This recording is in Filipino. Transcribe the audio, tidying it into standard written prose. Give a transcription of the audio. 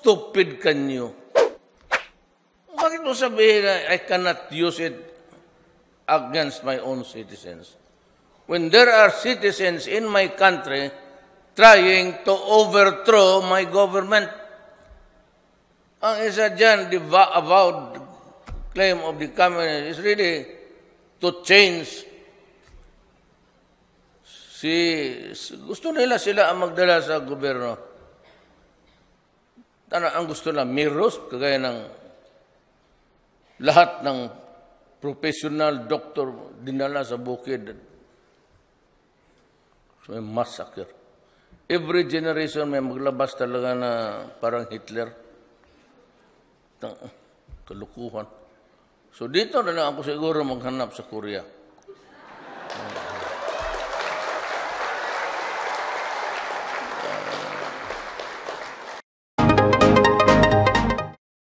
stupid can you? Bakit mo sabihin na I cannot use it against my own citizens? When there are citizens in my country trying to overthrow my government. Ang isa dyan, the avowed claim of the communists is really to change. Gusto nila sila ang magdala sa gobyerno. Ang gusto na mirrors, kagaya ng lahat ng professional doctor dinala sa bukid. So, may massacre. Every generation may maglabas talaga na parang Hitler. Kalukuhan. So dito na lang ako siguro maghanap sa Korea.